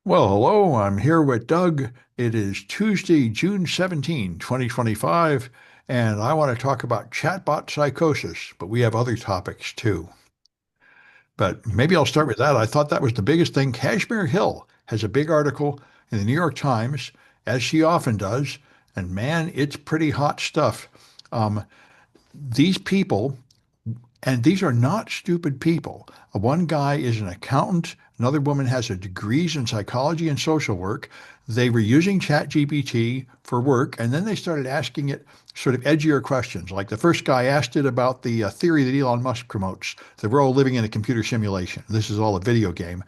Well, hello, I'm here with Doug. It is Tuesday, June 17, 2025, and I want to talk about chatbot psychosis, but we have other topics too. But maybe I'll start with that. I thought that was the biggest thing. Kashmir Hill has a big article in the New York Times, as she often does, and man, it's pretty hot stuff. These people And these are not stupid people. One guy is an accountant. Another woman has a degrees in psychology and social work. They were using ChatGPT for work, and then they started asking it sort of edgier questions. Like the first guy asked it about the theory that Elon Musk promotes, that we're all living in a computer simulation. This is all a video game.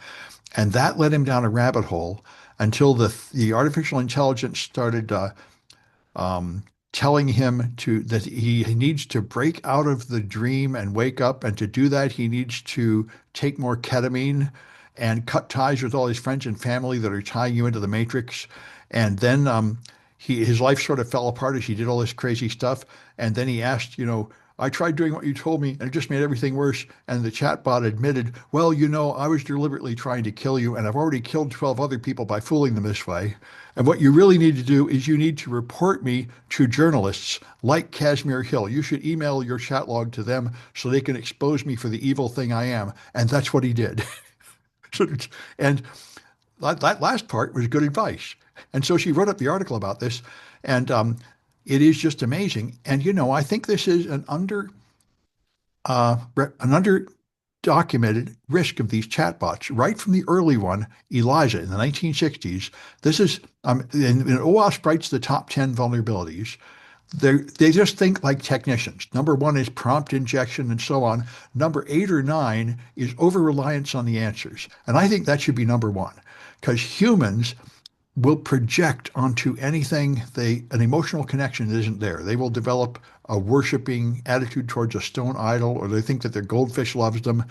And that led him down a rabbit hole until the artificial intelligence started um, telling him that he needs to break out of the dream and wake up. And to do that, he needs to take more ketamine and cut ties with all his friends and family that are tying you into the matrix. And then his life sort of fell apart as he did all this crazy stuff. And then he asked, I tried doing what you told me and it just made everything worse. And the chatbot admitted, well, I was deliberately trying to kill you and I've already killed 12 other people by fooling them this way. And what you really need to do is you need to report me to journalists like Kashmir Hill. You should email your chat log to them so they can expose me for the evil thing I am. And that's what he did. And that last part was good advice. And so she wrote up the article about this, and it is just amazing. And I think this is an under documented risk of these chatbots right from the early one, Eliza, in the 1960s. This is, and OWASP writes the top 10 vulnerabilities. They just think like technicians. Number one is prompt injection and so on. Number eight or nine is over-reliance on the answers. And I think that should be number one because humans will project onto anything an emotional connection that isn't there. They will develop a worshiping attitude towards a stone idol, or they think that their goldfish loves them,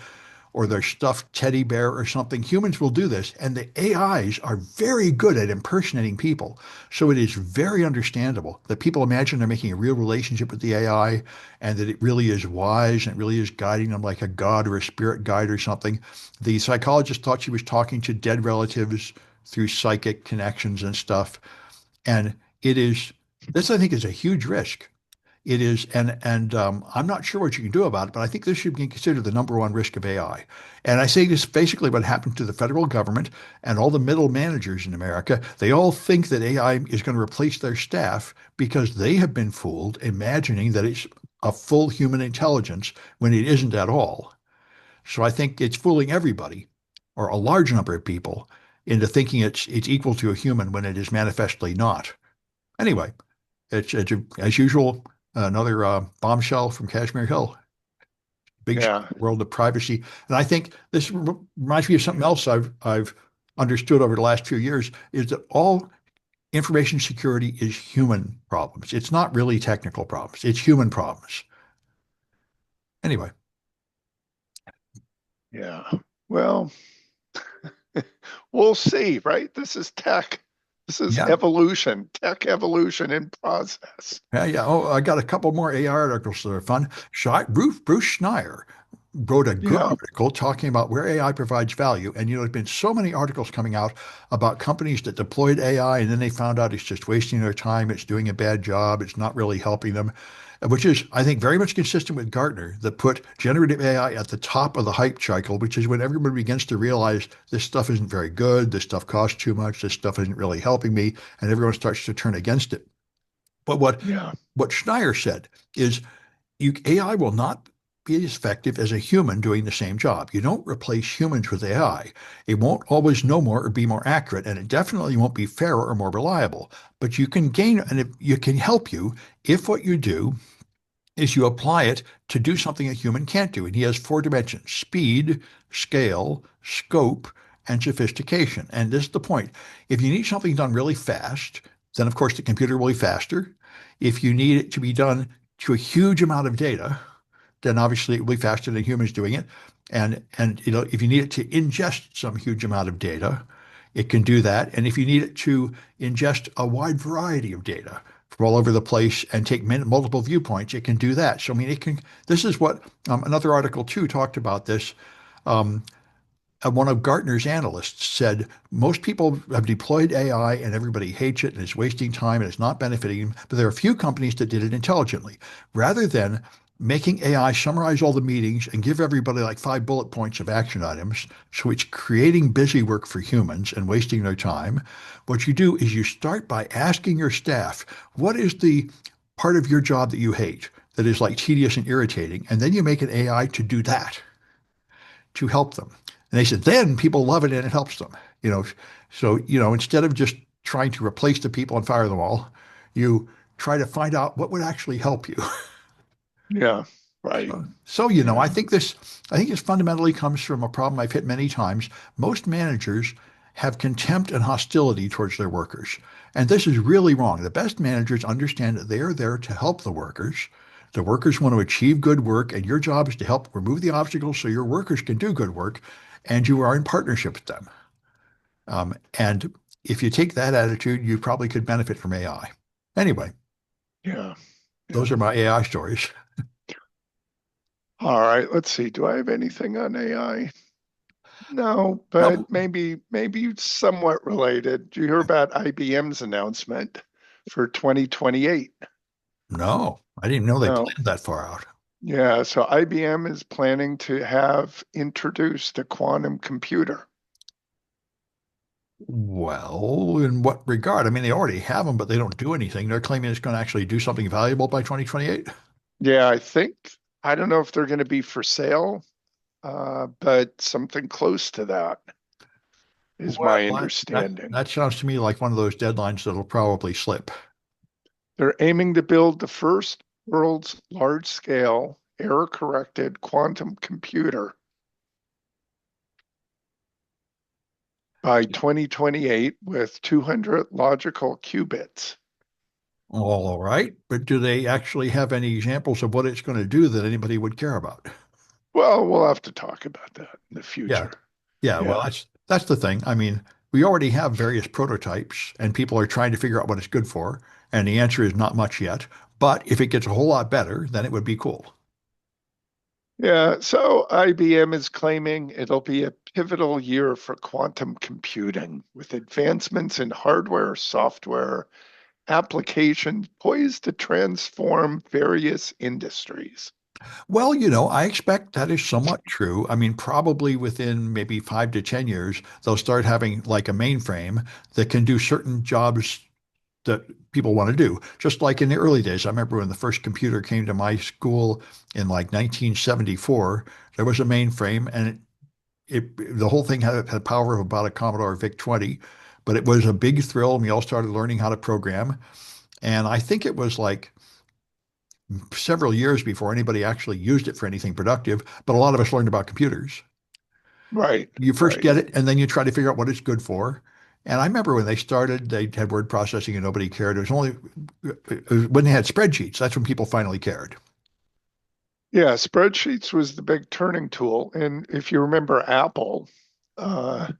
or their stuffed teddy bear or something. Humans will do this, and the AIs are very good at impersonating people. So it is very understandable that people imagine they're making a real relationship with the AI and that it really is wise and it really is guiding them like a god or a spirit guide or something. The psychologist thought she was talking to dead relatives through psychic connections and stuff. And this I think is a huge risk. It is, and I'm not sure what you can do about it, but I think this should be considered the number one risk of AI. And I say this basically what happened to the federal government and all the middle managers in America. They all think that AI is going to replace their staff because they have been fooled, imagining that it's a full human intelligence when it isn't at all. So I think it's fooling everybody, or a large number of people, into thinking it's equal to a human when it is manifestly not. Anyway, it's as usual another bombshell from Kashmir Hill. Big Yeah. world of privacy, and I think this reminds me of something else I've understood over the last few years is that all information security is human problems. It's not really technical problems. It's human problems. Anyway, Yeah. Well, we'll see, right? This is tech. This is yeah, evolution, tech evolution in process. yeah, yeah. Oh, I got a couple more AI articles that are fun. Bruce Schneier wrote a good Yeah. article talking about where AI provides value. And, there's been so many articles coming out about companies that deployed AI and then they found out it's just wasting their time. It's doing a bad job. It's not really helping them, which is, I think, very much consistent with Gartner that put generative AI at the top of the hype cycle, which is when everybody begins to realize this stuff isn't very good. This stuff costs too much. This stuff isn't really helping me. And everyone starts to turn against it. But Yeah. what Schneier said is AI will not be as effective as a human doing the same job. You don't replace humans with AI. It won't always know more or be more accurate, and it definitely won't be fairer or more reliable. But you can gain, and it can help you if what you do is you apply it to do something a human can't do. And he has four dimensions: speed, scale, scope, and sophistication. And this is the point. If you need something done really fast, then of course the computer will be faster. If you need it to be done to a huge amount of data, then obviously it will be faster than humans doing it. And if you need it to ingest some huge amount of data, it can do that. And if you need it to ingest a wide variety of data from all over the place and take multiple viewpoints, it can do that. So I mean, it can. This is what another article too talked about this. Um, one of Gartner's analysts said most people have deployed AI and everybody hates it and it's wasting time and it's not benefiting them. But there are a few companies that did it intelligently. Rather than making AI summarize all the meetings and give everybody like 5 bullet points of action items, so it's creating busy work for humans and wasting their time, what you do is you start by asking your staff, what is the part of your job that you hate, that is like tedious and irritating? And then you make an AI to do that to help them. And they said, then people love it and it helps them. You know, so, instead of just trying to replace the people and fire them all, you try to find out what would actually help you. Yeah. Right. So, Yeah. I think this fundamentally comes from a problem I've hit many times. Most managers have contempt and hostility towards their workers. And this is really wrong. The best managers understand that they are there to help the workers. The workers want to achieve good work, and your job is to help remove the obstacles so your workers can do good work, and you are in partnership with them. And if you take that attitude, you probably could benefit from AI. Anyway, Yeah. those Yeah. are my AI stories. All right. Let's see. Do I have anything on AI? No, No, but maybe somewhat related. Do you hear about IBM's announcement for 2028? no, I didn't know they No. planned that far out. Yeah, so IBM is planning to have introduced a quantum computer. Well, in what regard? I mean, they already have them, but they don't do anything. They're claiming it's going to actually do something valuable by 2028. Yeah, I don't know if they're going to be for sale, but something close to that is Well, my that understanding. that sounds to me like one of those deadlines that'll probably slip. They're aiming to build the first world's large-scale error-corrected quantum computer by 2028 with 200 logical qubits. All right, but do they actually have any examples of what it's going to do that anybody would care about? Well, we'll have to talk about that in the Yeah, future. yeah. Well, Yeah. that's the thing. I mean, we already have various prototypes, and people are trying to figure out what it's good for, and the answer is not much yet. But if it gets a whole lot better, then it would be cool. Yeah, so IBM is claiming it'll be a pivotal year for quantum computing with advancements in hardware, software, applications poised to transform various industries. Well, I expect that is somewhat true. I mean, probably within maybe 5 to 10 years, they'll start having like a mainframe that can do certain jobs that people want to do. Just like in the early days, I remember when the first computer came to my school in like 1974, there was a mainframe and the whole thing had power of about a Commodore VIC-20, but it was a big thrill and we all started learning how to program. And I think it was like several years before anybody actually used it for anything productive, but a lot of us learned about computers. Right, You first right. get it, and then you try to figure out what it's good for. And I remember when they started, they had word processing and nobody cared. It was when they had spreadsheets. That's when people finally cared. Yeah, spreadsheets was the big turning tool. And if you remember Apple, uh,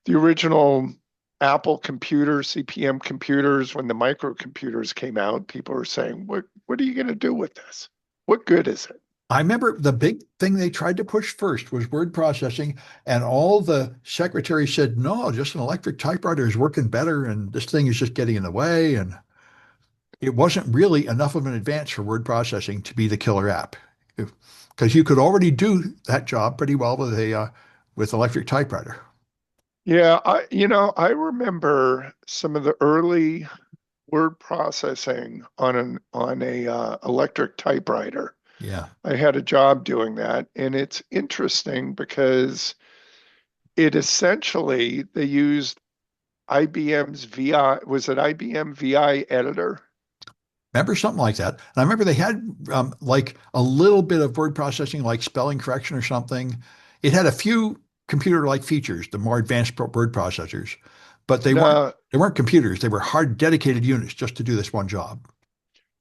the original Apple computers, CPM computers, when the microcomputers came out, people were saying, what are you going to do with this? What good is it? I remember the big thing they tried to push first was word processing, and all the secretaries said, no, just an electric typewriter is working better, and this thing is just getting in the way. And it wasn't really enough of an advance for word processing to be the killer app, because you could already do that job pretty well with a with electric typewriter. Yeah, I remember some of the early word processing on a electric typewriter. Yeah. I had a job doing that, and it's interesting because it essentially they used IBM's VI, was it IBM VI editor? Remember something like that. And I remember they had like a little bit of word processing, like spelling correction or something. It had a few computer-like features, the more advanced word processors, but No, they weren't computers. They were hard, dedicated units just to do this one job.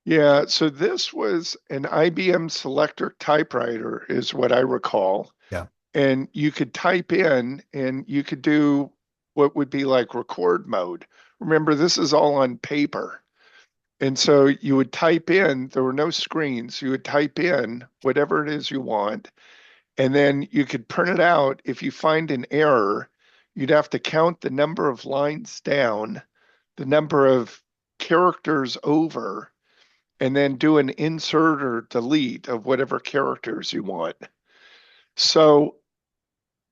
yeah, so this was an IBM Selectric typewriter, is what I recall. Yeah. And you could type in and you could do what would be like record mode. Remember, this is all on paper. And so you would type in, there were no screens, you would type in whatever it is you want, And then you could print it out. If you find an error, you'd have to count the number of lines down, the number of characters over, and then do an insert or delete of whatever characters you want. So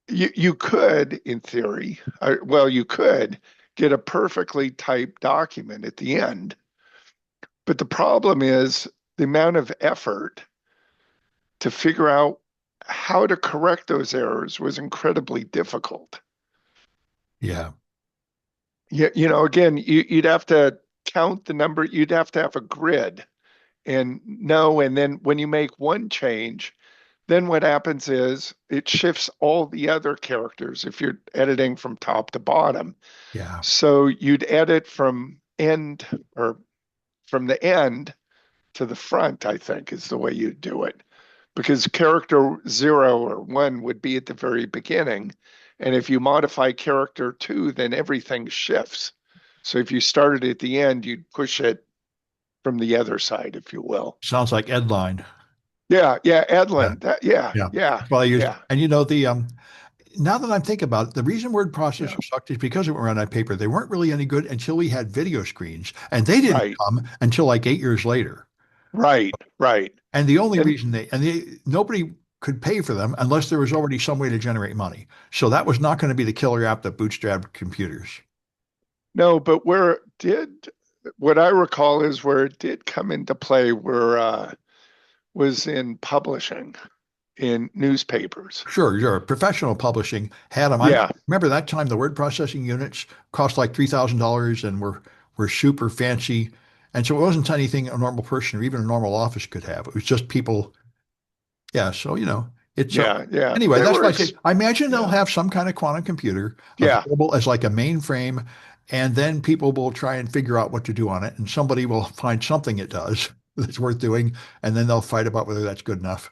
you could, in theory, well, you could get a perfectly typed document at the end. But the problem is the amount of effort to figure out how to correct those errors was incredibly difficult. Yeah. Again, you'd have to count the number, you'd have to have a grid and know. And then when you make one change, then what happens is it shifts all the other characters if you're editing from top to bottom. Yeah. So you'd edit from end or from the end to the front, I think is the way you do it. Because character 0 or 1 would be at the very beginning. And if you modify character 2, then everything shifts. So if you started at the end, you'd push it from the other side, if you will. Sounds like Edline. Yeah, yeah, Yeah. Edlin. Yeah, Yeah. yeah, That's what I use. yeah. And the now that I'm thinking about it, the reason word Yeah, processors sucked is because it were on that paper. They weren't really any good until we had video screens, and they didn't right, come until like 8 years later. right, right. And the only And reason nobody could pay for them unless there was already some way to generate money. So that was not going to be the killer app that bootstrapped computers. no, but what I recall is where it did come into play where was in publishing, in newspapers. Sure, sure. Professional publishing had them. I Yeah, remember that time the word processing units cost like $3,000 and were super fancy. And so it wasn't anything a normal person or even a normal office could have. It was just people. Yeah. So, it's yeah, yeah. anyway, They that's were, why I say I imagine they'll yeah, have some kind of quantum computer yeah, available as like a mainframe, and then people will try and figure out what to do on it, and somebody will find something it does that's worth doing, and then they'll fight about whether that's good enough.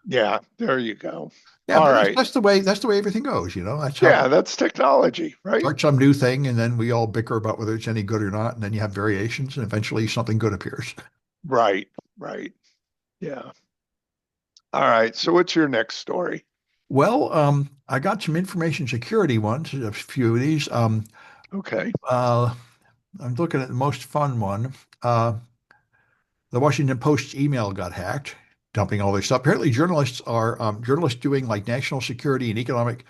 yeah. There you go. Yeah, All but right. that's the way everything goes. That's how Yeah, that's technology, right? start some new thing, and then we all bicker about whether it's any good or not, and then you have variations, and eventually something good appears. Right, right. Yeah. All right. So what's your next story? Well, I got some information security ones, a few of these. Okay. Uh, I'm looking at the most fun one. Uh, the Washington Post's email got hacked, dumping all their stuff. Apparently, journalists doing like national security and economic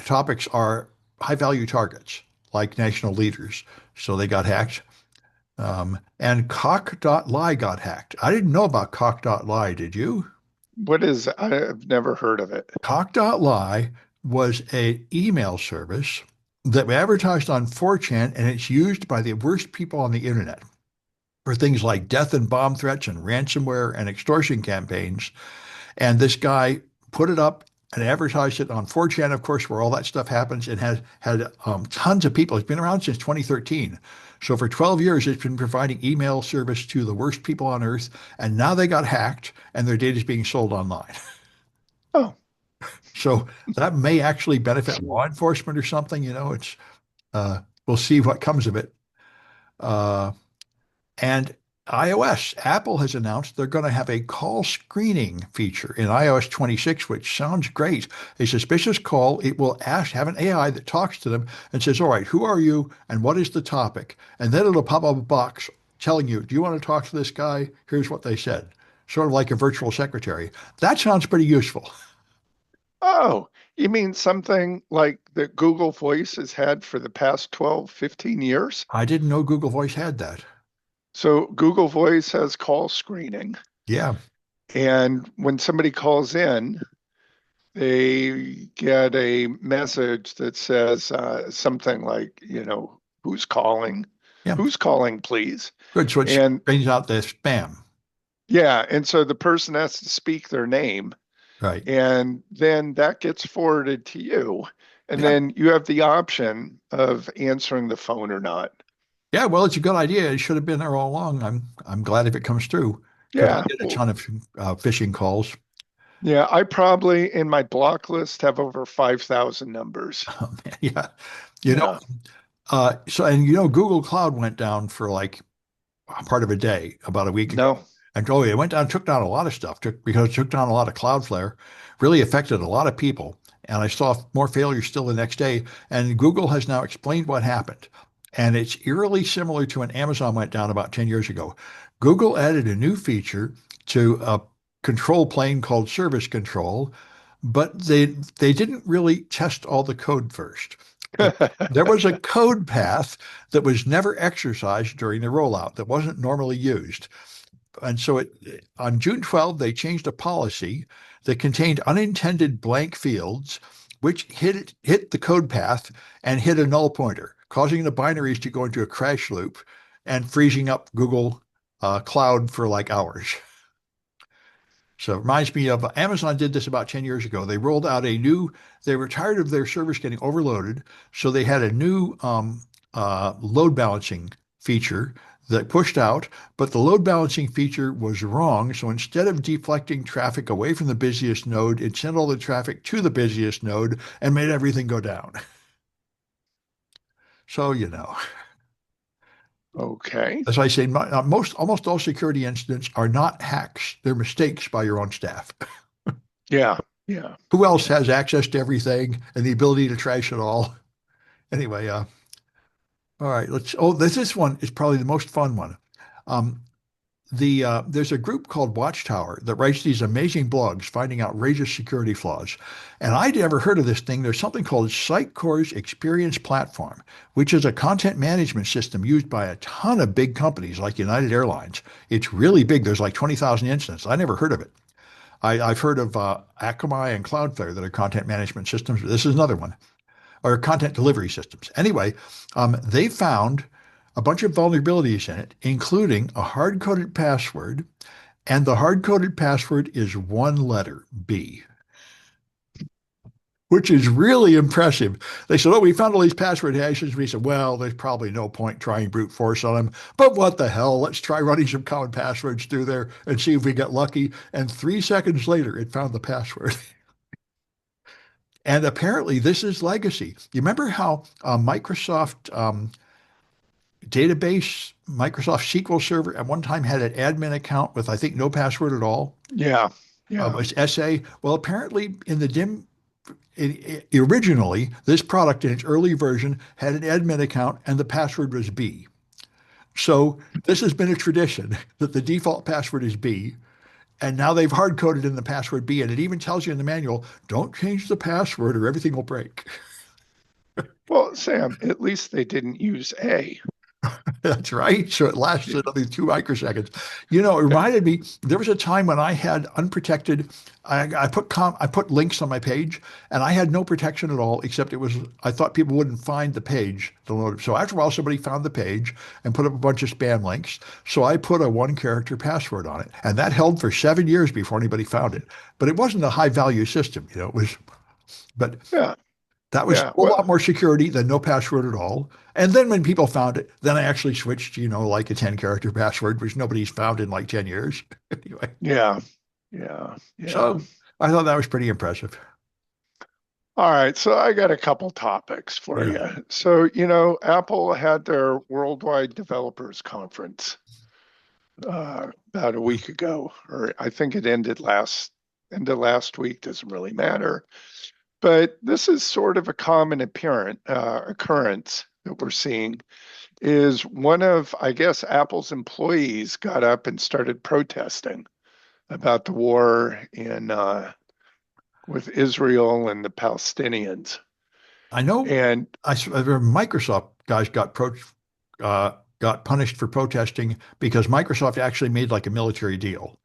topics are high value targets, like national leaders. So they got hacked. And cock.ly got hacked. I didn't know about cock.ly, did you? I've never heard of it. Cock.ly was an email service that advertised on 4chan, and it's used by the worst people on the internet for things like death and bomb threats and ransomware and extortion campaigns. And this guy put it up and advertised it on 4chan, of course, where all that stuff happens, and has had tons of people. It's been around since 2013. So for 12 years, it's been providing email service to the worst people on earth. And now they got hacked and their data is being sold online. Oh, So that may actually benefit law enforcement or something. We'll see what comes of it. Uh, And iOS, Apple has announced they're going to have a call screening feature in iOS 26, which sounds great. A suspicious call, it will have an AI that talks to them and says, all right, who are you and what is the topic? And then it'll pop up a box telling you, do you want to talk to this guy? Here's what they said. Sort of like a virtual secretary. That sounds pretty useful. oh, you mean something like that Google Voice has had for the past 12, 15 years? I didn't know Google Voice had that. So Google Voice has call screening. Yeah, And when somebody calls in, they get a message that says something like, who's calling? yeah. Who's calling, please? Good. So it And brings out the spam. yeah, and so the person has to speak their name, Right. and then that gets forwarded to you. And Yeah. then you have the option of answering the phone or not. Yeah, well, it's a good idea. It should have been there all along. I'm glad if it comes through because I Yeah. get a Well, ton of phishing calls. yeah, I probably in my block list have over 5,000 numbers. Oh, man, yeah, you know. Yeah. So Google Cloud went down for like a part of a day about a week ago. No. And oh, it went down, took down a lot of stuff, because it took down a lot of Cloudflare, really affected a lot of people. And I saw more failures still the next day. And Google has now explained what happened. And it's eerily similar to when Amazon went down about 10 years ago. Google added a new feature to a control plane called service control, but they didn't really test all the code first. But there was a code path that was never exercised during the rollout that wasn't normally used. And so on June 12th, they changed a policy that contained unintended blank fields, which hit the code path and hit a null pointer, causing the binaries to go into a crash loop and freezing up Google Cloud for like hours. So it reminds me of Amazon did this about 10 years ago. They rolled out they were tired of their servers getting overloaded. So they had a new load balancing feature that pushed out, but the load balancing feature was wrong. So instead of deflecting traffic away from the busiest node, it sent all the traffic to the busiest node and made everything go down. So, Okay. as I say, almost all security incidents are not hacks. They're mistakes by your own staff. Yeah. Yeah. Who else Yeah. has access to everything and the ability to trash it all? Anyway, all right, this one is probably the most fun one. Um, there's a group called Watchtower that writes these amazing blogs finding outrageous security flaws. And I'd never heard of this thing. There's something called Sitecore's Experience Platform, which is a content management system used by a ton of big companies like United Airlines. It's really big. There's like 20,000 instances. I never heard of it. I've heard of Akamai and Cloudflare that are content management systems. But this is another one, or content delivery systems. Anyway, they found a bunch of vulnerabilities in it, including a hard-coded password, and the hard-coded password is one letter, B, which is really impressive. They said, oh, we found all these password hashes. We said, well, there's probably no point trying brute force on them, but what the hell? Let's try running some common passwords through there and see if we get lucky. And 3 seconds later, it found the password. And apparently, this is legacy. You remember how Microsoft database, Microsoft SQL Server, at one time had an admin account with, I think, no password at all? Yeah. Yeah. It's SA. Well, apparently, in the originally, this product in its early version had an admin account and the password was B. So this has been a tradition that the default password is B. And now they've hard coded in the password B. And it even tells you in the manual, don't change the password or everything will break. Well, Sam, at least they didn't use A. That's right. So it lasts another 2 microseconds. It reminded me, there was a time when I had unprotected, I put links on my page and I had no protection at all, except I thought people wouldn't find the page to load it. So after a while, somebody found the page and put up a bunch of spam links. So I put a 1 character password on it, and that held for 7 years before anybody found it. But it wasn't a high value system, but Yeah. that was a Yeah. whole Well, lot more security than no password at all. And then when people found it, then I actually switched, like a 10-character password, which nobody's found in like 10 years. Anyway, yeah. Yeah. Yeah. so I thought that was pretty impressive. All right. So I got a couple topics for Yeah. you. So, Apple had their Worldwide Developers Conference about a week ago, or I think it ended last week, doesn't really matter. But this is sort of a common occurrence that we're seeing is one of, I guess, Apple's employees got up and started protesting about the war in with Israel and the Palestinians. I know And I remember Microsoft guys got punished for protesting because Microsoft actually made like a military deal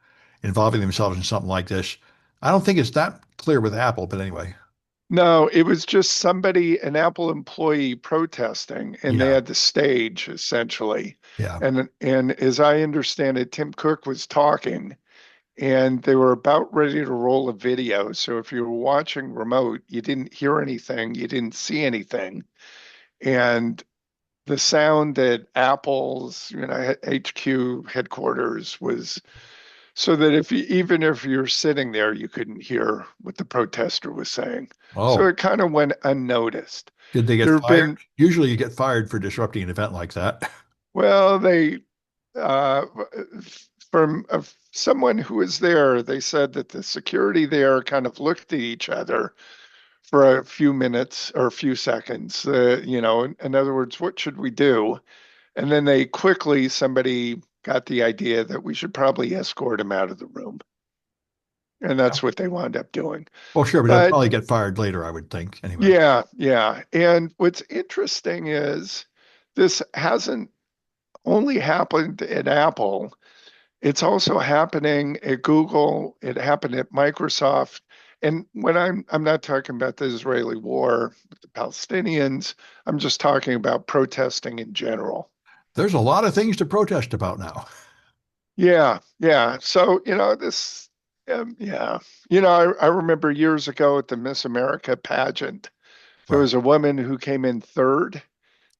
involving themselves in something like this. I don't think it's that clear with Apple, but anyway. no, it was just somebody, an Apple employee protesting, and they Yeah. had the stage essentially. Yeah. And as I understand it, Tim Cook was talking and they were about ready to roll a video. So if you were watching remote, you didn't hear anything, you didn't see anything. And the sound at Apple's, HQ headquarters was so that even if you're sitting there, you couldn't hear what the protester was saying. So Oh, it kind of went unnoticed. did they get There have fired? been, Usually you get fired for disrupting an event like that. well, they uh, from someone who was there, they said that the security there kind of looked at each other for a few minutes or a few seconds. In other words, what should we do? And then somebody got the idea that we should probably escort him out of the room. And Yeah. that's what they wound up doing. Well, sure, but he'll But probably get fired later, I would think. Anyway. yeah, yeah. And what's interesting is this hasn't only happened at Apple. It's also happening at Google. It happened at Microsoft. And when I'm not talking about the Israeli war with the Palestinians, I'm just talking about protesting in general. There's a lot of things to protest about now. Yeah, yeah. So, yeah. I remember years ago at the Miss America pageant, there Right. was a woman who came in third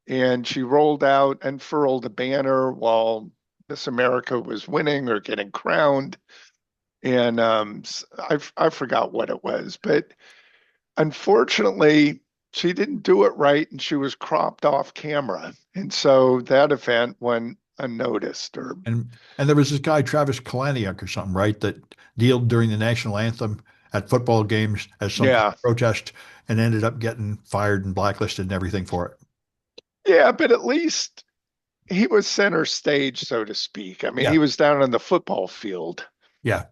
and she rolled out, unfurled a banner while Miss America was winning or getting crowned. And I forgot what it was, but unfortunately, she didn't do it right and she was cropped off camera. And so that event went unnoticed or, And there was this guy, Travis Kalanick or something, right, that kneeled during the national anthem at football games as some kind yeah, of protest and ended up getting fired and blacklisted and everything for it. yeah, but at least he was center stage, so to speak. I mean, Yeah. he was down on the football field. Yeah.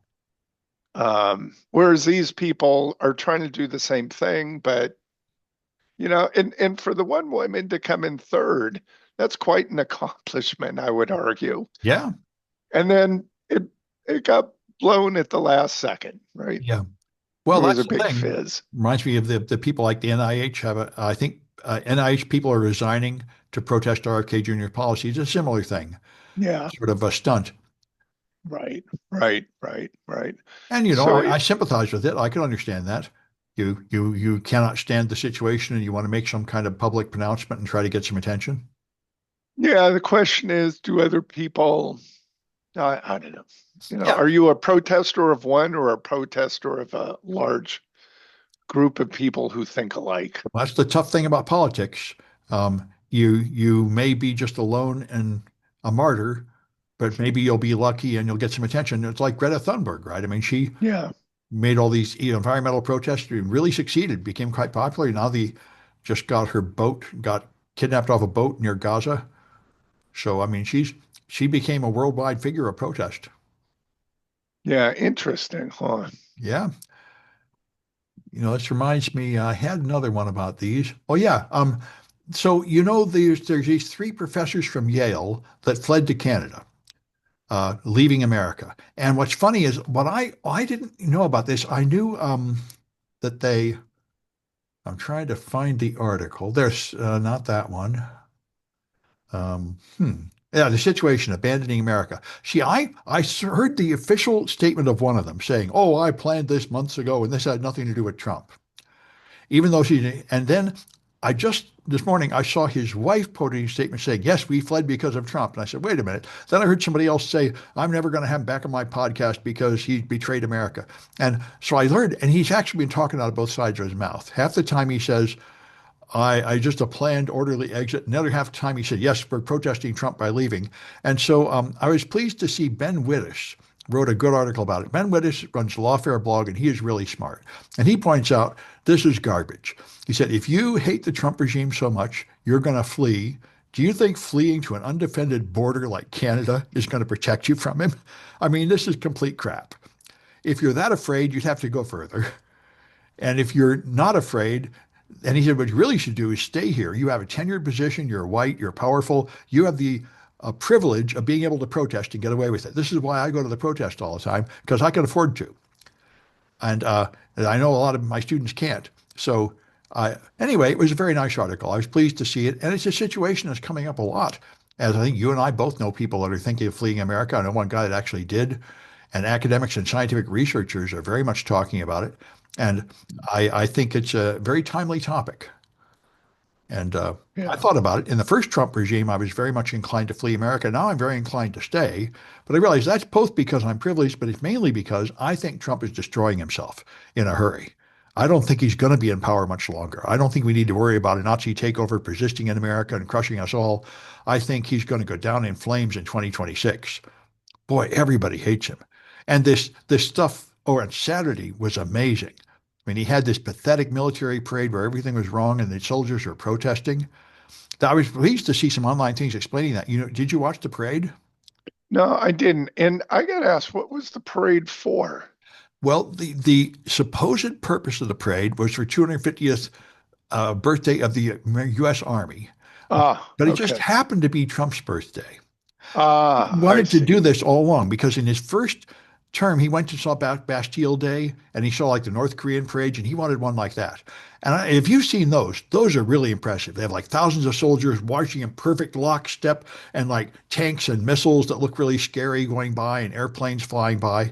Whereas these people are trying to do the same thing, but and for the one woman to come in third, that's quite an accomplishment, I would argue. Yeah. And then it got blown at the last second, right? Yeah. Well, There was a that's the big thing. fizz. Reminds me of the people like the NIH I think NIH people are resigning to protest RFK Jr. policy. It's a similar thing, Yeah, sort of a stunt. right, right, right, right. And So I sympathize with it. I can understand that. You cannot stand the situation and you want to make some kind of public pronouncement and try to get some attention. yeah, the question is, do other people? I don't know. Yeah, Are you a protester of one or a protester of a large group of people who think alike? that's the tough thing about politics. You may be just alone and a martyr, but maybe you'll be lucky and you'll get some attention. It's like Greta Thunberg, right? I mean, she Yeah, made all these environmental protests and really succeeded, became quite popular. Now the just got her boat, got kidnapped off a boat near Gaza. So I mean, she became a worldwide figure of protest. yeah, interesting, huh? Yeah. This reminds me, I had another one about these. Oh yeah. So there's these three professors from Yale that fled to Canada, leaving America. And what's funny is what I didn't know about this. I knew that they. I'm trying to find the article. There's not that one. Um, hmm. Yeah, the situation abandoning America. See, I heard the official statement of one of them saying, "Oh, I planned this months ago, and this had nothing to do with Trump." Even though and then I just this morning I saw his wife quoting a statement saying, "Yes, we fled because of Trump." And I said, "Wait a minute." Then I heard somebody else say, "I'm never going to have him back on my podcast because he betrayed America." And so I learned, and he's actually been talking out of both sides of his mouth. Half the time he says, I just a planned orderly exit. Another half the time he said, yes, we're protesting Trump by leaving. And so I was pleased to see Ben Wittes wrote a good article about it. Ben Wittes runs the Lawfare blog, and he is really smart. And he points out this is garbage. He said, if you hate the Trump regime so much, you're going to flee. Do you think fleeing to an undefended border like Canada is going to protect you from him? I mean, this is complete crap. If you're that afraid, you'd have to go further. And if you're not afraid, and he said, what you really should do is stay here. You have a tenured position. You're white. You're powerful. You have the privilege of being able to protest and get away with it. This is why I go to the protest all the time, because I can afford to. And I know a lot of my students can't. So anyway, it was a very nice article. I was pleased to see it. And it's a situation that's coming up a lot. As I think you and I both know people that are thinking of fleeing America. I know one guy that actually did. And academics and scientific researchers are very much talking about it. And I think it's a very timely topic. And I Yeah, thought about it. In the first Trump regime, I was very much inclined to flee America. Now I'm very inclined to stay. But I realize that's both because I'm privileged, but it's mainly because I think Trump is destroying himself in a hurry. I don't think he's going to be in power much longer. I don't think we need to worry about a Nazi takeover persisting in America and crushing us all. I think he's going to go down in flames in 2026. Boy, everybody hates him. And this stuff on Saturday was amazing. I mean, he had this pathetic military parade where everything was wrong and the soldiers were protesting. I was pleased to see some online things explaining that. Did you watch the parade? No, I didn't. And I got asked, what was the parade for? Well, the supposed purpose of the parade was for 250th birthday of the U.S. Army, Ah, but it just okay. happened to be Trump's birthday. He Ah, I wanted to do see. this all along because in his first term, he went to saw Bastille Day and he saw like the North Korean parades and he wanted one like that. And if you've seen those are really impressive. They have like thousands of soldiers marching in perfect lockstep and like tanks and missiles that look really scary going by and airplanes flying by.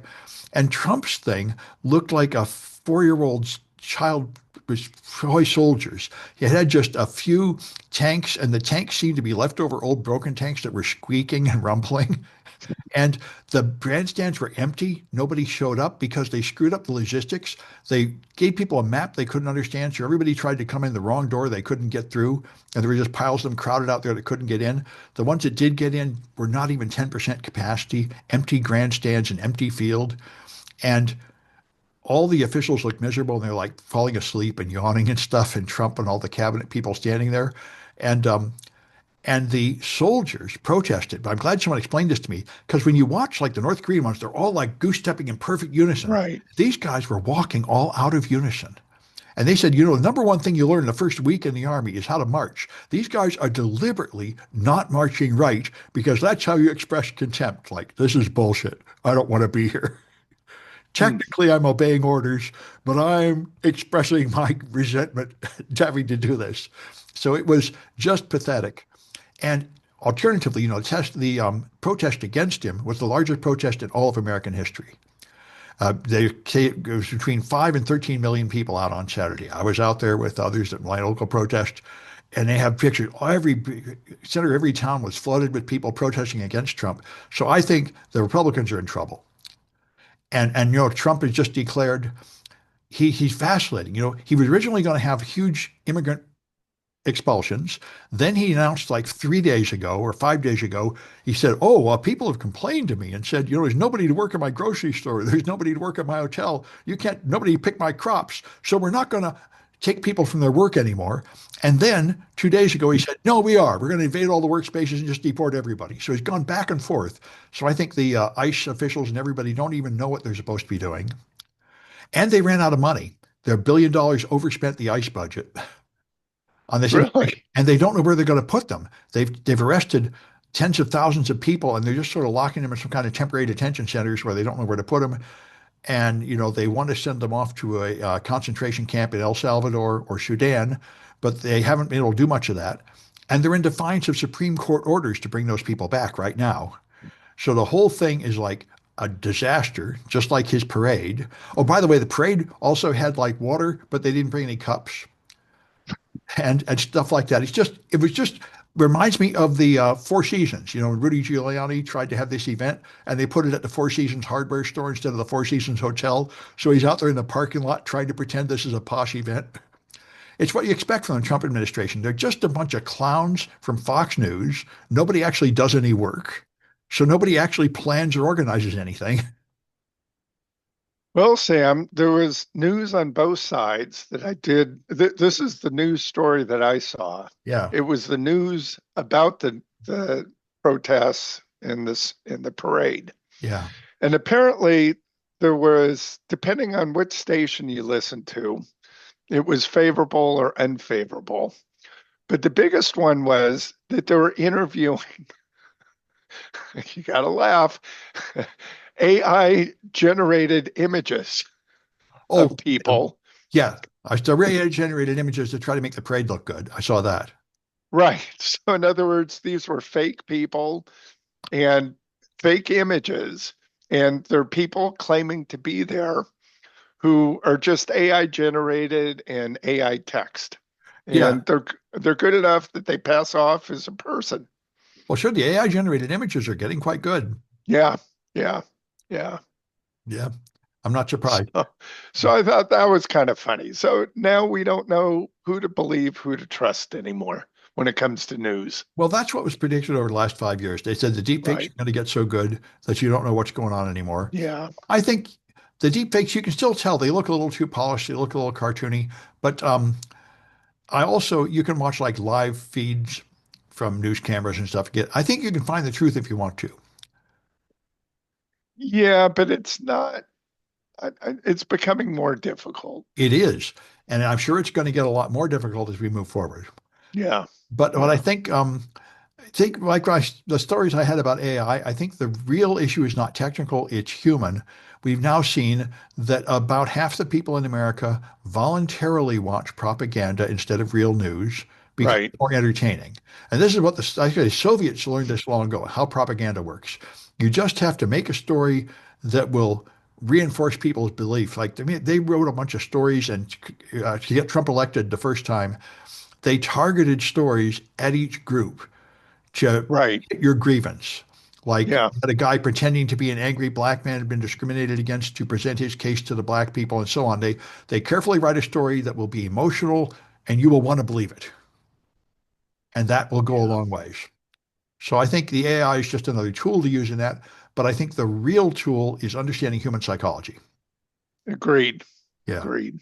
And Trump's thing looked like a 4-year-old child with toy soldiers. He had just a few tanks, and the tanks seemed to be leftover old broken tanks that were squeaking and rumbling. And the grandstands were empty. Nobody showed up because they screwed up the logistics. They gave people a map they couldn't understand. So everybody tried to come in the wrong door. They couldn't get through. And there were just piles of them crowded out there that couldn't get in. The ones that did get in were not even 10% capacity, empty grandstands and empty field. And all the officials looked miserable and they're like falling asleep and yawning and stuff, and Trump and all the cabinet people standing there. And and the soldiers protested. But I'm glad someone explained this to me because when you watch like the North Korean ones, they're all like goose stepping in perfect unison. Right. These guys were walking all out of unison. And they said, the number one thing you learn the first week in the army is how to march. These guys are deliberately not marching right because that's how you express contempt. Like, this is bullshit. I don't want to be here. Hmm. Technically, I'm obeying orders, but I'm expressing my resentment having to do this. So it was just pathetic. And alternatively, the protest against him was the largest protest in all of American history. They say it was between 5 and 13 million people out on Saturday. I was out there with others at my local protest, and they have pictures. Every center, every town was flooded with people protesting against Trump. So I think the Republicans are in trouble. And Trump has just declared he's vacillating. He was originally going to have huge immigrant expulsions. Then he announced like 3 days ago or 5 days ago, he said, "Oh, well, people have complained to me and said, there's nobody to work at my grocery store. There's nobody to work at my hotel. Nobody pick my crops. So we're not going to take people from their work anymore." And then 2 days ago, he said, "No, we are. We're going to invade all the workspaces and just deport everybody." So he's gone back and forth. So I think the ICE officials and everybody don't even know what they're supposed to be doing. And they ran out of money. Their $1 billion overspent the ICE budget on this information, Really? and they don't know where they're going to put them. They've arrested tens of thousands of people, and they're just sort of locking them in some kind of temporary detention centers where they don't know where to put them. And they want to send them off to a concentration camp in El Salvador or Sudan, but they haven't been able to do much of that. And they're in defiance of Supreme Court orders to bring those people back right now. So the whole thing is like a disaster, just like his parade. Oh, by the way, the parade also had like water, but they didn't bring any cups and stuff like that. It was just reminds me of the Four Seasons. When Rudy Giuliani tried to have this event and they put it at the Four Seasons hardware store instead of the Four Seasons hotel. So he's out there in the parking lot trying to pretend this is a posh event. It's what you expect from the Trump administration. They're just a bunch of clowns from Fox News. Nobody actually does any work. So nobody actually plans or organizes anything. Well, Sam, there was news on both sides that I did. This is the news story that I saw. Yeah, It was the news about the protests and this in the parade. yeah, And apparently there was, depending on which station you listen to, it was favorable or unfavorable. But the biggest one was that they were interviewing, you got to laugh, AI generated images Oh, of people. yeah. I still generated images to try to make the parade look good. I saw that. Right. So, in other words, these were fake people and fake images, and they're people claiming to be there who are just AI generated and AI text. Yeah. And they're good enough that they pass off as a person. Well, sure, the AI generated images are getting quite good. Yeah, yeah, yeah. Yeah. I'm not surprised. So, so I thought that was kind of funny. So now we don't know who to believe, who to trust anymore. when it comes to news. Well, that's what was predicted over the last 5 years. They said the deep fakes Right. are going to get so good that you don't know what's going on anymore. Yeah. I think the deep fakes, you can still tell they look a little too polished, they look a little cartoony, but I also, you can watch like live feeds from news cameras and stuff. I think you can find the truth if you want to. Yeah, but it's not, it's becoming more difficult. It is. And I'm sure it's going to get a lot more difficult as we move forward. Yeah. But what I Yeah. think like the stories I had about AI, I think the real issue is not technical, it's human. We've now seen that about half the people in America voluntarily watch propaganda instead of real news because Right. it's more entertaining. And this is what the Soviets learned this long ago, how propaganda works. You just have to make a story that will reinforce people's belief. Like, I mean, they wrote a bunch of stories and to get Trump elected the first time, they targeted stories at each group to Right. hit your grievance. Like Yeah. that a guy pretending to be an angry black man had been discriminated against to present his case to the black people and so on. They carefully write a story that will be emotional and you will want to believe it. And that will go a Yeah. long ways. So I think the AI is just another tool to use in that. But I think the real tool is understanding human psychology. Agreed. Yeah. Agreed.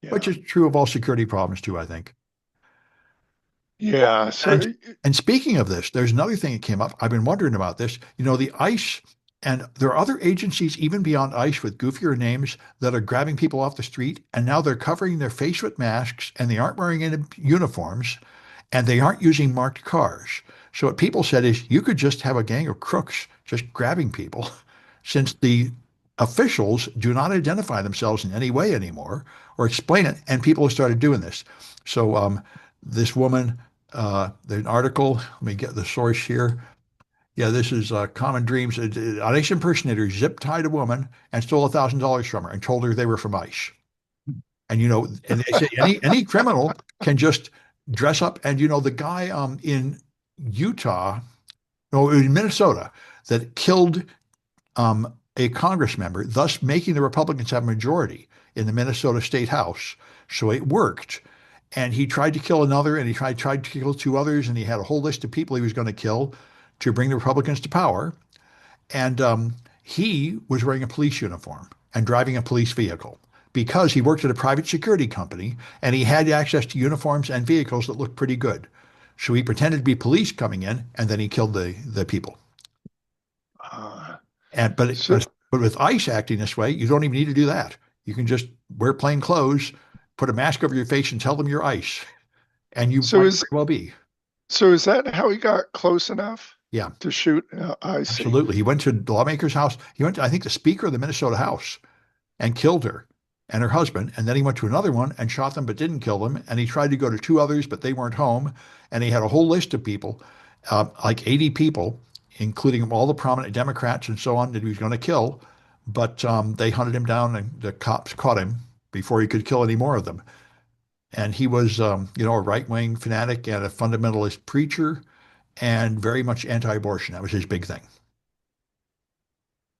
Which Yeah. is true of all security problems too, I think. Yeah. And So, and speaking of this, there's another thing that came up. I've been wondering about this. You know, the ICE and there are other agencies even beyond ICE with goofier names that are grabbing people off the street, and now they're covering their face with masks and they aren't wearing any uniforms and they aren't using marked cars. So what people said is you could just have a gang of crooks just grabbing people since the officials do not identify themselves in any way anymore or explain it, and people have started doing this. So this woman, there's an article, let me get the source here. Yeah, this is Common Dreams. An ICE impersonator zip-tied a woman and stole $1,000 from her and told her they were from ICE. And and they say any criminal can just dress up. And the guy in Utah, no, in Minnesota, that killed a Congress member, thus making the Republicans have a majority in the Minnesota State House. So it worked. And he tried to kill another, and he tried to kill two others, and he had a whole list of people he was going to kill to bring the Republicans to power. And he was wearing a police uniform and driving a police vehicle because he worked at a private security company and he had access to uniforms and vehicles that looked pretty good. So he pretended to be police coming in, and then he killed the people. uh, And but so, but but with ICE acting this way, you don't even need to do that. You can just wear plain clothes, put a mask over your face, and tell them you're ICE, and you so might is, very well be. so is that how he got close enough Yeah, to shoot? I see. absolutely. He went to the lawmaker's house. He went to, I think, the Speaker of the Minnesota House and killed her and her husband. And then he went to another one and shot them, but didn't kill them. And he tried to go to two others, but they weren't home. And he had a whole list of people, like 80 people, including all the prominent Democrats and so on, that he was going to kill. But they hunted him down, and the cops caught him before he could kill any more of them. And he was, a right-wing fanatic and a fundamentalist preacher, and very much anti-abortion. That was his big thing.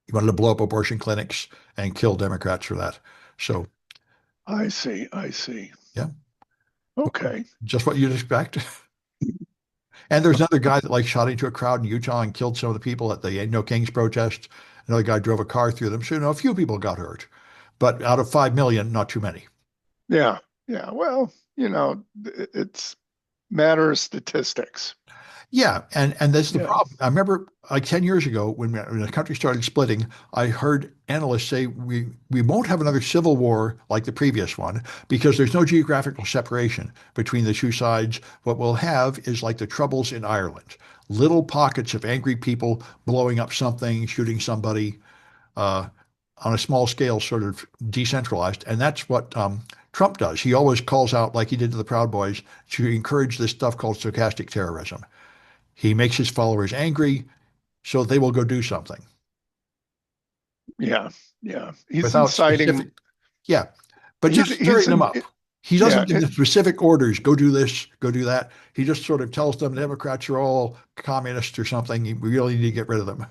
He wanted to blow up abortion clinics and kill Democrats for that. So, I see. I see. yeah, Okay. just what you'd expect. And there's another guy that shot into a crowd in Utah and killed some of the people at the Ain't No Kings protest. Another guy drove a car through them. So, a few people got hurt. But out of 5 million, not too many. Yeah. Yeah. Well, it's matter of statistics. Yeah, and that's the Yeah. problem. I remember like 10 years ago when the country started splitting, I heard analysts say we won't have another civil war like the previous one because there's no geographical separation between the two sides. What we'll have is like the Troubles in Ireland, little pockets of angry people blowing up something, shooting somebody uh, on a small scale, sort of decentralized. And that's what Trump does. He always calls out, like he did to the Proud Boys, to encourage this stuff called stochastic terrorism. He makes his followers angry, so they will go do something Yeah. Yeah. He's without specific, inciting. yeah, but He's just stirring he's them in. up. He Yeah. doesn't give them specific orders, go do this, go do that. He just sort of tells them Democrats are all communists or something. We really need to get rid of them.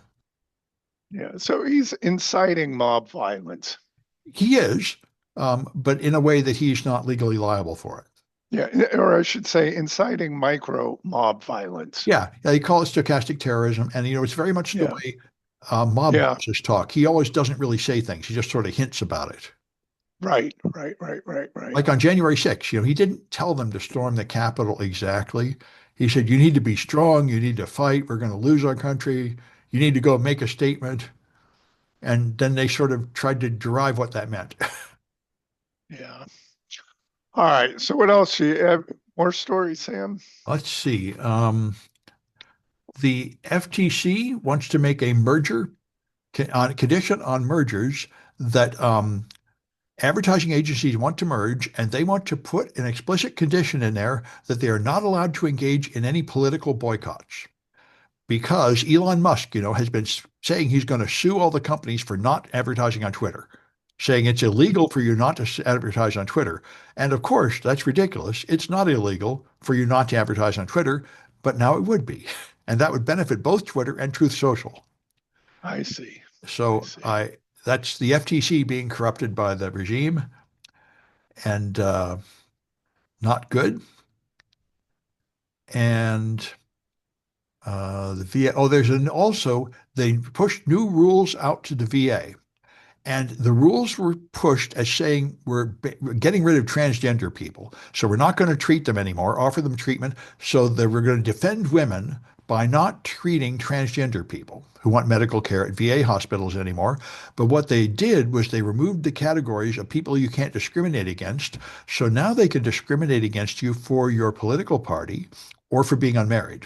Yeah. So he's inciting mob violence. He is, but in a way that he's not legally liable for it. Yeah, or I should say, inciting micro mob violence. Yeah, they call it stochastic terrorism, and it's very much the Yeah, way mob yeah, bosses talk. He always doesn't really say things; he just sort of hints about it. right, right, right, right, right. Like on January 6th, he didn't tell them to storm the Capitol exactly. He said, "You need to be strong. You need to fight. We're going to lose our country. You need to go make a statement." And then they sort of tried to derive what that meant. Yeah. All right. So what else? You have more stories, Sam? Let's see. The FTC wants to make a merger on condition on mergers that advertising agencies want to merge, and they want to put an explicit condition in there that they are not allowed to engage in any political boycotts. Because Elon Musk, has been saying he's going to sue all the companies for not advertising on Twitter, saying it's illegal for you not to advertise on Twitter. And of course, that's ridiculous. It's not illegal for you not to advertise on Twitter, but now it would be. And that would benefit both Twitter and Truth Social. I see. I So see. I that's the FTC being corrupted by the regime and not good. And the VA, oh, also, they pushed new rules out to the VA. And the rules were pushed as saying we're getting rid of transgender people. So we're not going to treat them anymore, offer them treatment. So that we're going to defend women by not treating transgender people who want medical care at VA hospitals anymore. But what they did was they removed the categories of people you can't discriminate against. So now they can discriminate against you for your political party or for being unmarried.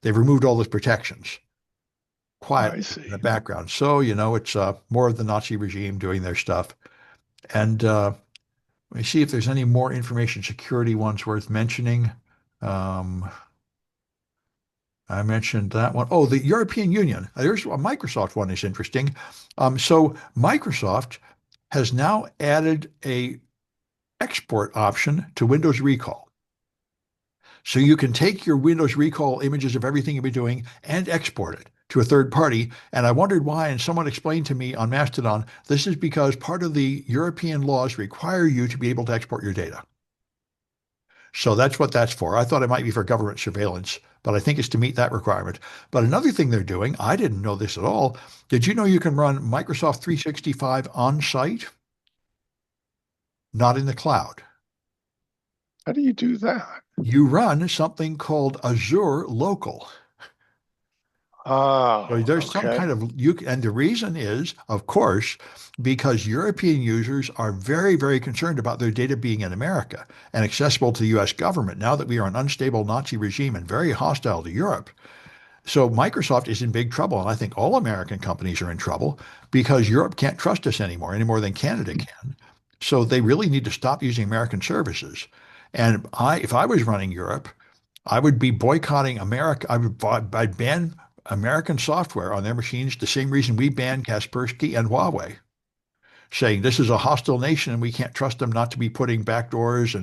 They've removed all those protections I quietly in see. the background. So, it's more of the Nazi regime doing their stuff. And let me see if there's any more information security ones worth mentioning. Um, I mentioned that one. Oh, the European Union. There's a Microsoft one is interesting. So Microsoft has now added a export option to Windows Recall. So you can take your Windows Recall images of everything you've been doing and export it to a third party. And I wondered why, and someone explained to me on Mastodon, this is because part of the European laws require you to be able to export your data. So that's what that's for. I thought it might be for government surveillance, but I think it's to meet that requirement. But another thing they're doing, I didn't know this at all. Did you know you can run Microsoft 365 on site, not in the cloud? How do you do that? You run something called Azure Local. So Oh, there's some okay. kind of you, and the reason is, of course, because European users are very, very concerned about their data being in America and accessible to the U.S. government now that we are an unstable Nazi regime and very hostile to Europe. So Microsoft is in big trouble, and I think all American companies are in trouble because Europe can't trust us anymore, any more than Canada can. So they really need to stop using American services. And if I was running Europe, I would be boycotting America. I'd ban American software on their machines the same reason we banned Kaspersky and Huawei, saying this is a hostile nation and we can't trust them not to be putting backdoors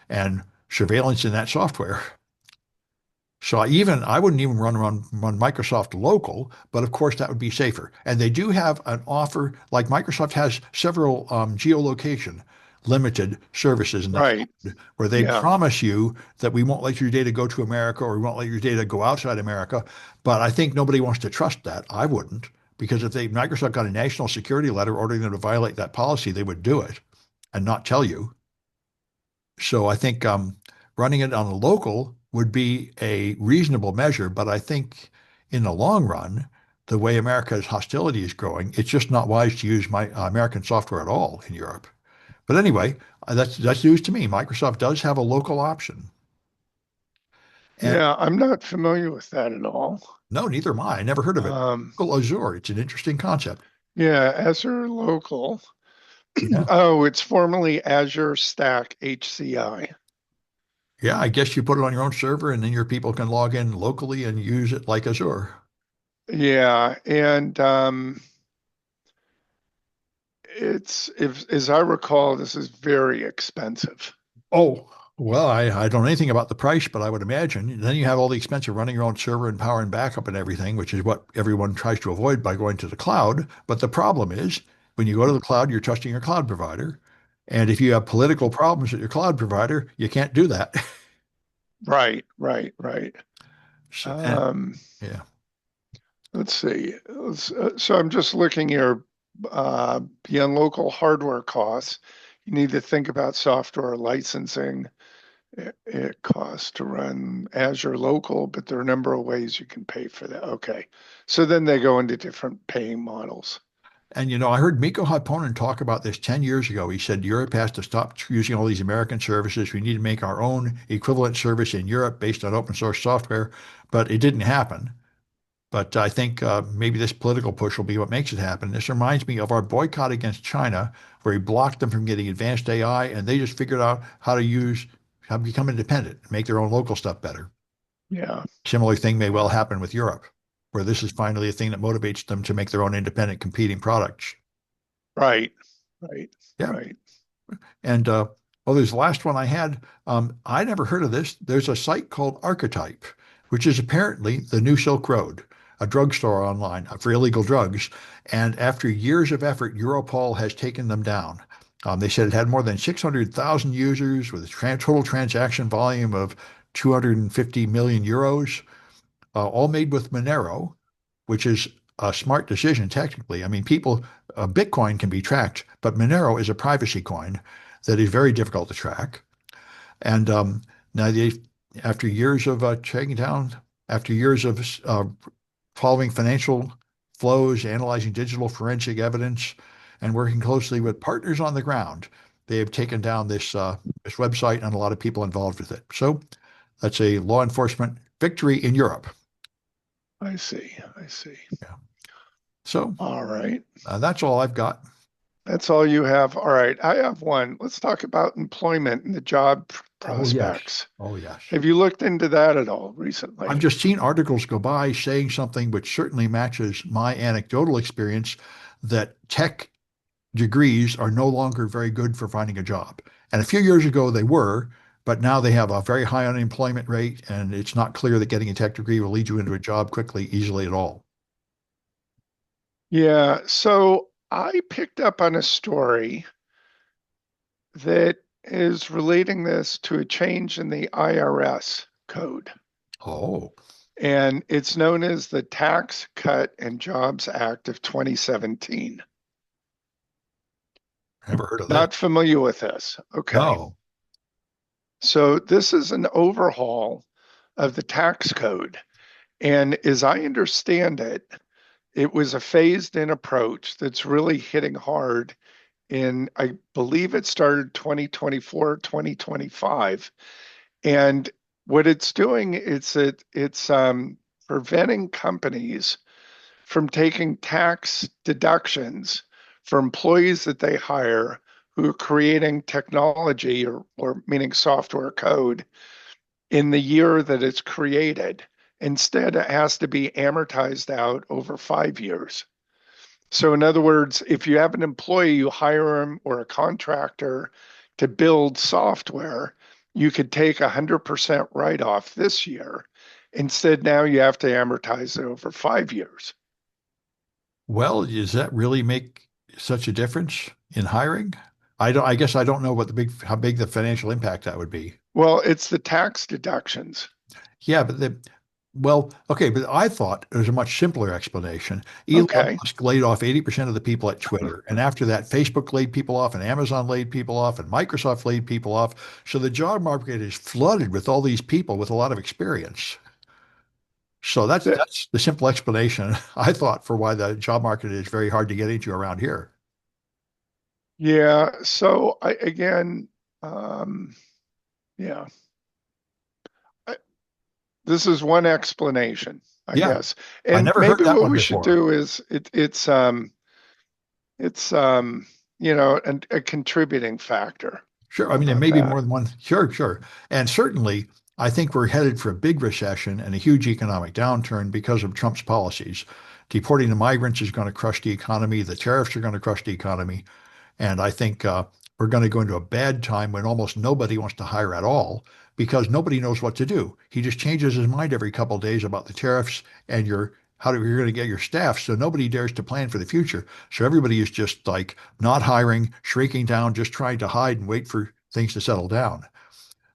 and surveillance in that software. So I wouldn't even run Microsoft local, but of course that would be safer. And they do have an offer, like Microsoft has several geolocation limited services in the Right. cloud where they Yeah. promise you that we won't let your data go to America or we won't let your data go outside America. But I think nobody wants to trust that. I wouldn't, because if Microsoft got a national security letter ordering them to violate that policy, they would do it and not tell you. So I think running it on a local would be a reasonable measure, but I think in the long run, the way America's hostility is growing, it's just not wise to use my American software at all in Europe. But anyway, that's news to me. Microsoft does have a local option, and Yeah, I'm not familiar with that at all. no, neither am I. I never heard of it. Um, Local Azure. It's an interesting concept. yeah, Azure Local. Yeah, Oh, it's formerly Azure Stack HCI. yeah. I guess you put it on your own server, and then your people can log in locally and use it like Azure. Yeah, and it's if as I recall, this is very expensive. Oh, well, I don't know anything about the price, but I would imagine. Then you have all the expense of running your own server and power and backup and everything, which is what everyone tries to avoid by going to the cloud. But the problem is when you go to the cloud, you're trusting your cloud provider. And if you have political problems at your cloud provider, you can't do that. Right, right, right. So, and Um, yeah. let's see. So I'm just looking here. Beyond local hardware costs, you need to think about software licensing. It costs to run Azure local, but there are a number of ways you can pay for that. Okay. So then they go into different paying models. And I heard Mikko Hyppönen talk about this 10 years ago. He said Europe has to stop using all these American services. We need to make our own equivalent service in Europe based on open source software. But it didn't happen. But I think maybe this political push will be what makes it happen. This reminds me of our boycott against China, where he blocked them from getting advanced AI, and they just figured out how to become independent, and make their own local stuff better. Yeah. Similar thing may well Yeah. happen with Europe, where this is finally a thing that motivates them to make their own independent competing products. Right. Right. Yeah. Right. And there's the last one I had. I never heard of this. There's a site called Archetype, which is apparently the new Silk Road, a drugstore online for illegal drugs. And after years of effort, Europol has taken them down. They said it had more than 600,000 users with a total transaction volume of 250 million euros, all made with Monero, which is a smart decision technically. I mean, Bitcoin can be tracked, but Monero is a privacy coin that is very difficult to track. And now after years of taking down, after years of following financial flows, analyzing digital forensic evidence, and working closely with partners on the ground, they have taken down this website and a lot of people involved with it. So that's a law enforcement victory in Europe. I see. I see. Yeah. So All right. that's all I've got. That's all you have. All right. I have one. Let's talk about employment and the job Oh, yes. prospects. Oh, yes. Have you looked into that at all I've recently? just seen articles go by saying something which certainly matches my anecdotal experience that tech degrees are no longer very good for finding a job. And a few years ago they were, but now they have a very high unemployment rate, and it's not clear that getting a tech degree will lead you into a job quickly, easily at all. Yeah. So I picked up on a story that is relating this to a change in the IRS code. Oh, And it's known as the Tax Cut and Jobs Act of 2017. never heard of this. Not familiar with this. Okay. No. So this is an overhaul of the tax code. And as I understand it, it was a phased in approach that's really hitting hard in, I believe it started 2024, 2025. And what it's doing is it's preventing companies from taking tax deductions for employees that they hire who are creating technology or meaning software code in the year that it's created. Instead, it has to be amortized out over 5 years. So, in other words, if you have an employee, you hire him or a contractor to build software, you could take 100% write off this year. Instead, now you have to amortize it over 5 years. Well, does that really make such a difference in hiring? I guess I don't know how big the financial impact that would be. Well, it's the tax deductions. Yeah, okay, but I thought it was a much simpler explanation. Elon Okay. Musk laid off 80% of the people at Twitter. And after that, Facebook laid people off, and Amazon laid people off, and Microsoft laid people off. So the job market is flooded with all these people with a lot of experience. So The- that's the simple explanation, I thought, for why the job market is very hard to get into around here. yeah. So I again, um, yeah. I, this is one explanation, I Yeah, guess. I And never heard maybe that what one we should before. do is it's a contributing factor. Sure. I How mean, there about may be that? more than one. Sure, sure. And certainly, I think we're headed for a big recession and a huge economic downturn because of Trump's policies. Deporting the migrants is going to crush the economy. The tariffs are going to crush the economy. And I think we're going to go into a bad time when almost nobody wants to hire at all because nobody knows what to do. He just changes his mind every couple of days about the tariffs, and your you're going to get your staff. So nobody dares to plan for the future. So everybody is just like not hiring, shrinking down, just trying to hide and wait for things to settle down.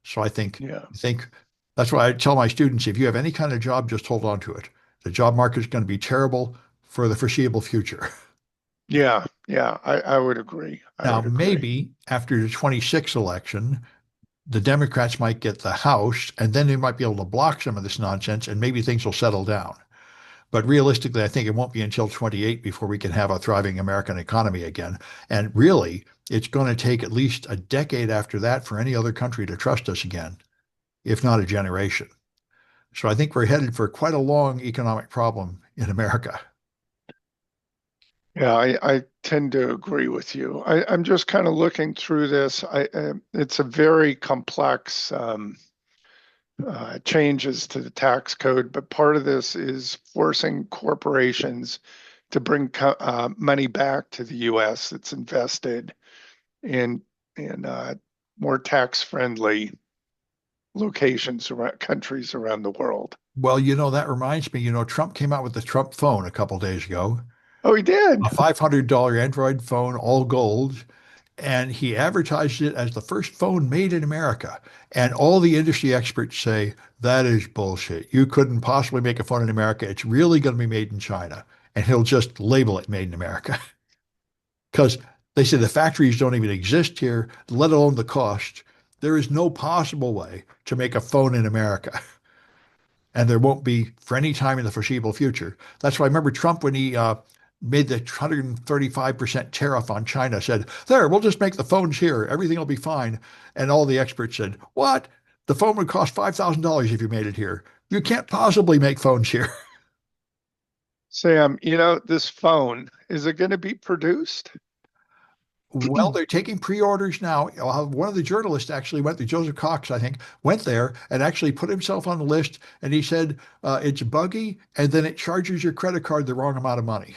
So Yeah. I think that's why I tell my students, if you have any kind of job, just hold on to it. The job market is going to be terrible for the foreseeable future. Yeah. Yeah. I would agree. I Now, would agree. maybe after the 26th election, the Democrats might get the House, and then they might be able to block some of this nonsense, and maybe things will settle down. But realistically, I think it won't be until 28 before we can have a thriving American economy again. And really, it's going to take at least a decade after that for any other country to trust us again, if not a generation. So I think we're headed for quite a long economic problem in America. Yeah, I tend to agree with you. I'm just kind of looking through this. It's a very complex changes to the tax code, but part of this is forcing corporations to bring money back to the U.S. that's invested in in more tax-friendly locations around countries around the world. Well, that reminds me, Trump came out with the Trump phone a couple days ago, Oh, he did. a $500 Android phone, all gold. And he advertised it as the first phone made in America. And all the industry experts say that is bullshit. You couldn't possibly make a phone in America. It's really going to be made in China. And he'll just label it made in America because they say the factories don't even exist here, let alone the cost. There is no possible way to make a phone in America. And there won't be for any time in the foreseeable future. That's why I remember Trump when he made the 135% tariff on China said, there, we'll just make the phones here. Everything will be fine. And all the experts said, what? The phone would cost $5,000 if you made it here. You can't possibly make phones here. Sam, this phone, is it going to be produced? Well, they're taking pre-orders now. One of the journalists actually went, to Joseph Cox, I think, went there and actually put himself on the list. And he said, it's buggy and then it charges your credit card the wrong amount of money.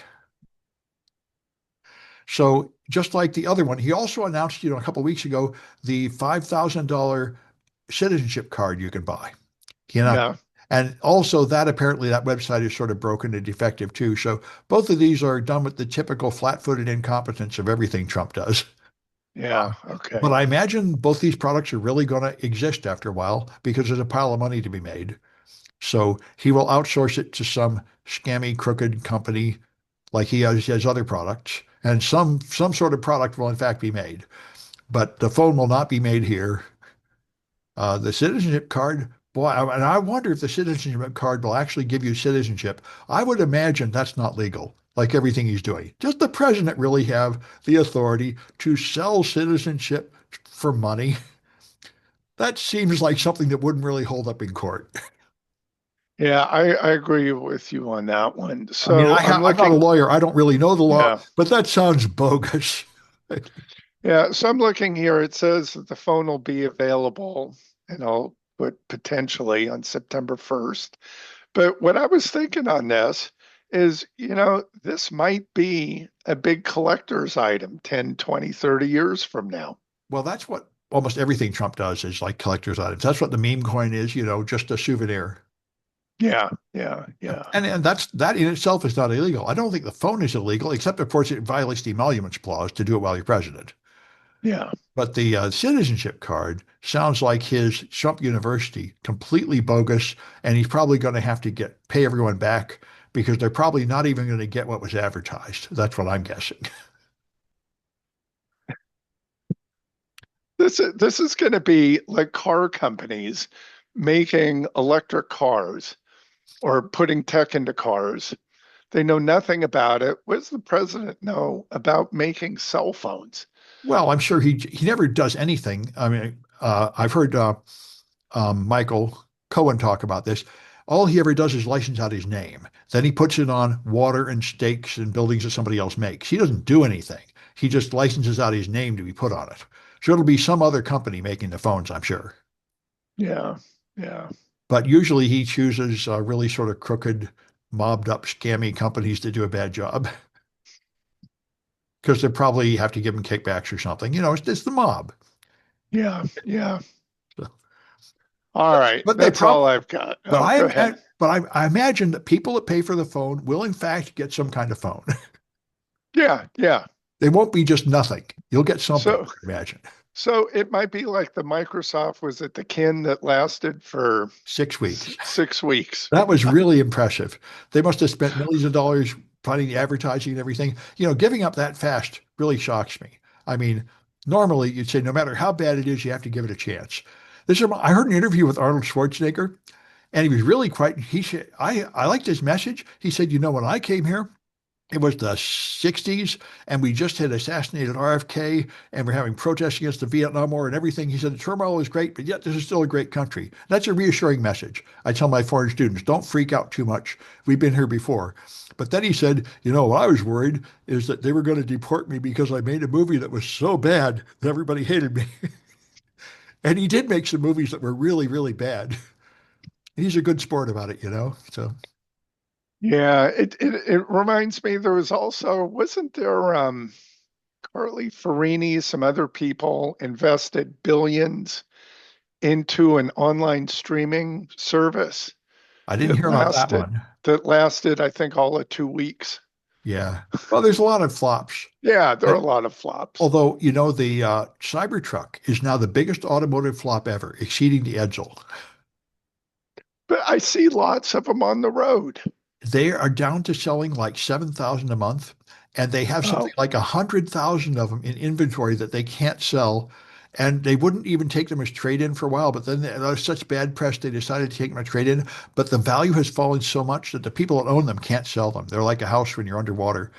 So just like the other one, he also announced, a couple of weeks ago, the $5,000 citizenship card you can buy. You know, Yeah, and also that apparently that website is sort of broken and defective too. So both of these are done with the typical flat-footed incompetence of everything Trump does. yeah, But okay. I imagine both these products are really going to exist after a while because there's a pile of money to be made. So he will outsource it to some scammy, crooked company like he has other products, and some sort of product will in fact be made. But the phone will not be made here. The citizenship card, boy, and I wonder if the citizenship card will actually give you citizenship. I would imagine that's not legal, like everything he's doing. Does the president really have the authority to sell citizenship for money? That seems like something that wouldn't really hold up in court. Yeah, I agree with you on that one. I mean, So I'm I'm not a looking, lawyer. I don't really know the law, yeah, but that sounds bogus. yeah. So I'm looking here. It says that the phone will be available, and I'll put potentially on September 1st. But what I was thinking on this is, this might be a big collector's item 10, 20, 30 years from now. Well, that's what almost everything Trump does is like collector's items. That's what the meme coin is, just a souvenir. Yeah, yeah, yeah, And that in itself is not illegal. I don't think the phone is illegal, except of course it violates the emoluments clause to do it while you're president. yeah. But the citizenship card sounds like his Trump University, completely bogus, and he's probably going to have to pay everyone back because they're probably not even going to get what was advertised. That's what I'm guessing. This is going to be like car companies making electric cars or putting tech into cars. They know nothing about it. What does the president know about making cell phones? Well, I'm sure he never does anything. I mean, I've heard Michael Cohen talk about this. All he ever does is license out his name. Then he puts it on water and stakes and buildings that somebody else makes. He doesn't do anything. He just licenses out his name to be put on it. So it'll be some other company making the phones, I'm sure. Yeah, yeah, But usually he chooses really sort of crooked, mobbed up, scammy companies to do a bad job because they probably have to give him kickbacks or something. It's the mob. yeah, yeah. All right. But they That's all probably, I've got. Oh, go ahead. I imagine that people that pay for the phone will in fact get some kind of phone. Yeah, yeah. They won't be just nothing. You'll get something, So, I imagine. so it might be like the Microsoft was at the kin that lasted for 6 weeks. 6 weeks. That was really impressive. They must have spent millions of dollars planning the advertising and everything. Giving up that fast really shocks me. I mean, normally you'd say no matter how bad it is, you have to give it a chance. I heard an interview with Arnold Schwarzenegger, and he was really quite. He said, I liked his message. He said, when I came here, it was the 60s, and we just had assassinated RFK, and we're having protests against the Vietnam War and everything. He said the turmoil is great, but yet this is still a great country. That's a reassuring message. I tell my foreign students, don't freak out too much. We've been here before. But then he said, what I was worried is that they were going to deport me because I made a movie that was so bad that everybody hated me. And he did make some movies that were really, really bad. He's a good sport about it. So Yeah, it reminds me there was also wasn't there Carly Farini, some other people invested billions into an online streaming service I didn't that hear about that lasted one. I think all of 2 weeks. Yeah. Well, there's a lot of flops. Yeah, there are Uh, a lot of flops. Although, the Cybertruck is now the biggest automotive flop ever, exceeding the Edsel. But I see lots of them on the road. They are down to selling like 7,000 a month, and they have something Oh, like 100,000 of them in inventory that they can't sell. And they wouldn't even take them as trade-in for a while, but then there's such bad press, they decided to take them as trade-in. But the value has fallen so much that the people that own them can't sell them. They're like a house when you're underwater.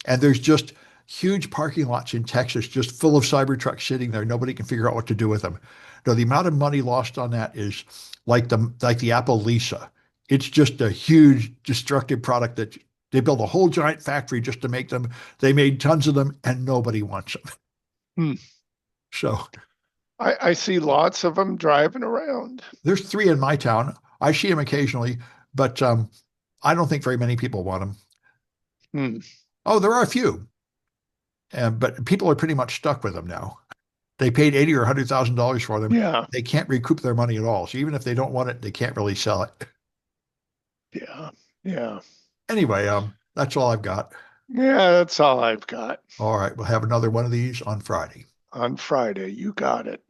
And there's just huge parking lots in Texas just full of Cybertrucks sitting there. Nobody can figure out what to do with them. No, the amount of money lost on that is like the Apple Lisa. It's just a huge destructive product that they built a whole giant factory just to make them. They made tons of them and nobody wants them. hmm. So I see lots of them driving around. there's three in my town. I see them occasionally, but I don't think very many people want them. Hmm. Oh, there are a few, but people are pretty much stuck with them now. They paid 80 or $100,000 for them. Yeah, They can't recoup their money at all. So even if they don't want it, they can't really sell it. yeah, yeah. Anyway, that's all I've got. Yeah, that's all I've got All right, we'll have another one of these on Friday. on Friday. You got it.